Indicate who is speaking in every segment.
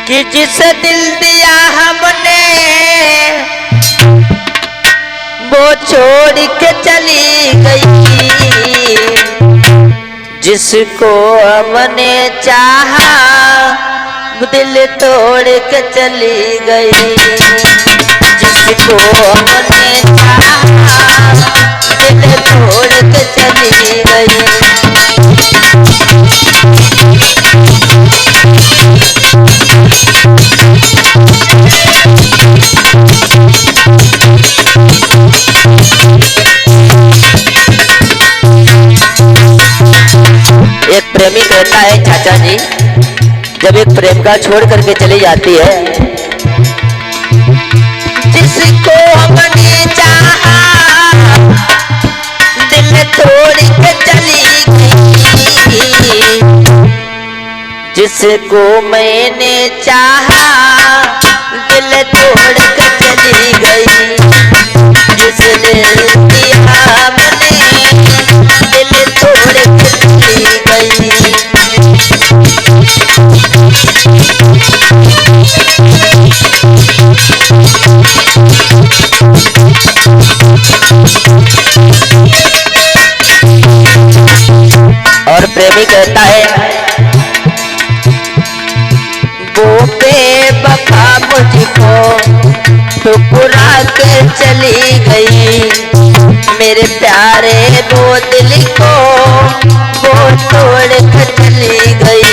Speaker 1: कि जिसे दिल दिया हमने वो छोड़ के चली गई, जिसको हमने चाहा वो दिल तोड़ के चली गई, जिसको हमने चाहा दिल तोड़ के चली गई। एक प्रेमी कहता है, चाचा जी जब एक प्रेमिका छोड़ करके चली जाती है, जिसको हमने चाहा दिल तोड़ के चली गई, जिसको मैंने चाहा दिल तोड़ के चली गई, जिसने दिया हमने दिल तोड़ के चली गई। और प्रेमी कहता है, वो बेवफा मुझको ठुकरा के चली गई, मेरे प्यारे वो दिल को वो तोड़ के चली गई।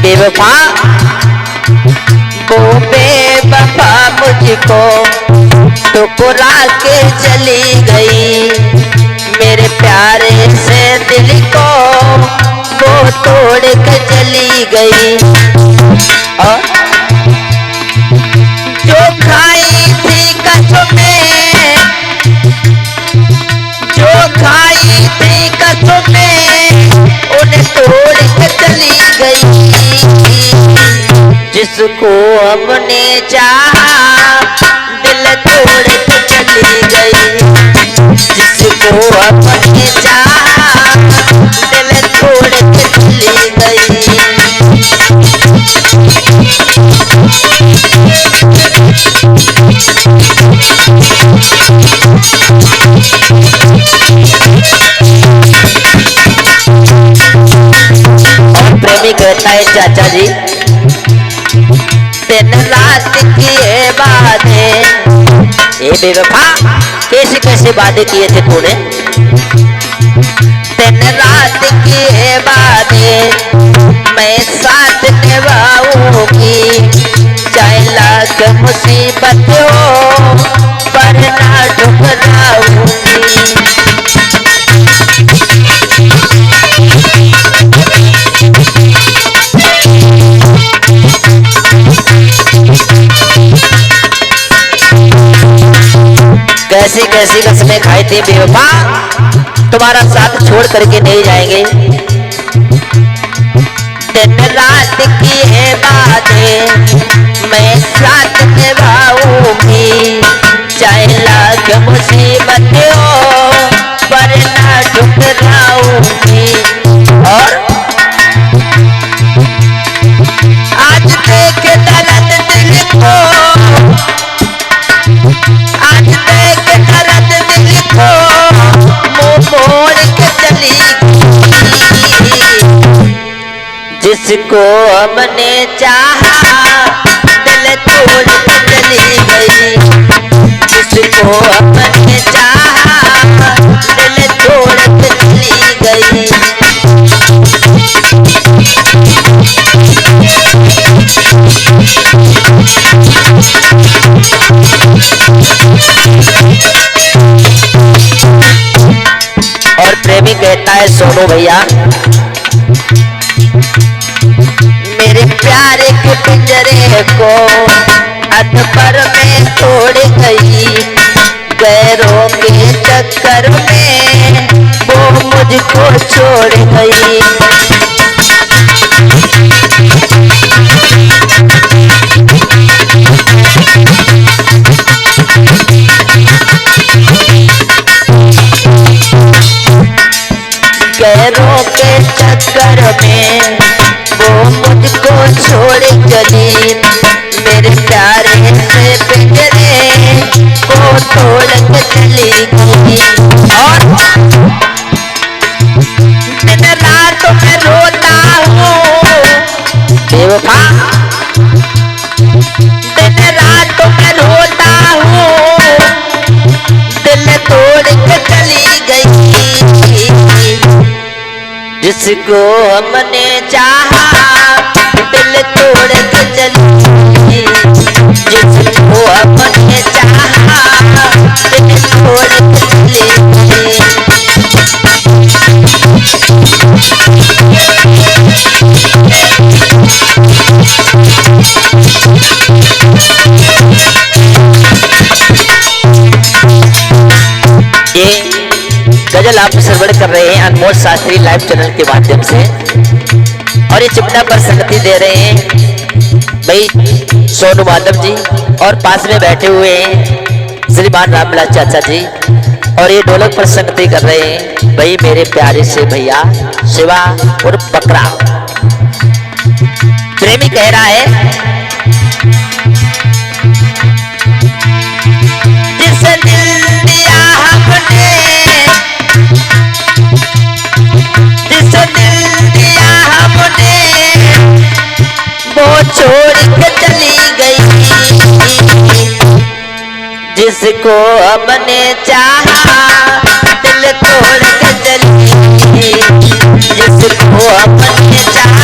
Speaker 1: बेवफा वो बेवफा मुझको ठुकरा के चली गई, मेरे प्यारे से दिल को वो तोड़ के चली गई। और जो खाई थी कसमें, जो खाई थी कसमें उन्हें तोड़ के चली गई, जिसको हमने चाहा दिल तोड़ के चली गई, जिसको हमने चाहा दिल तोड़ के चली गई। और प्रेमी कहता है, चाचा जी दिन रात की बातें, ये बेवफा कैसे कैसे वादे किए थे तूने, दिन रात की बातें मैं साथ निभाऊंगी, चाहे लाख मुसीबत हो पर ना ठुकराऊंगी। कैसी कैसी कसमें खाई थी बेवफा, तुम्हारा साथ छोड़ करके नहीं जाएंगे। दिन रात की है बातें मैं साथ निभाऊंगी, चाहे लाख मुसीबत हो पर ना ठुकराऊंगी। और आज देख दर्द दिल को, आज देख दर्द दिल को मुंह मोड़ के चली गई, जिसको हमने चाहा दिल तोड़ के चली गई, जिसको हमने चाहा दिल तोड़ के चली गई। और प्रेमी कहता है, सोनू भैया मेरे प्यारे के पिंजरे को अधपर में तोड़ गई, गैरों के चक्कर में वो मुझको छोड़ गई। नगर में वो मुझको छोड़ चली, मेरे प्यारे से पिंजरे को तोड़ के चली गई। और दिन रात में रोता हूँ बेवफा, दिन रात में रोता हूँ, दिल तोड़ के चली गई। जिसको हमने चाहा दिल तोड़ के चली, जिसको हमने चाहा दिल तोड़ के चली। ये गजल आप श्रवण कर रहे हैं अनमोल शास्त्री लाइव चैनल के माध्यम से, और ये चिपटा पर संगति दे रहे हैं भाई सोनू माधव जी, और पास में बैठे हुए हैं श्रीमान रामलाल चाचा जी, और ये ढोलक पर संगति कर रहे हैं भाई मेरे प्यारे से भैया शिवा और बकरा। प्रेमी कह रहा है जिस दिल दिया हमने, जिस दिल दिया हमने वो छोड़ के चली गई। जिसको हमने चाहा दिल तोड़ के चली, जिसको हमने चाहा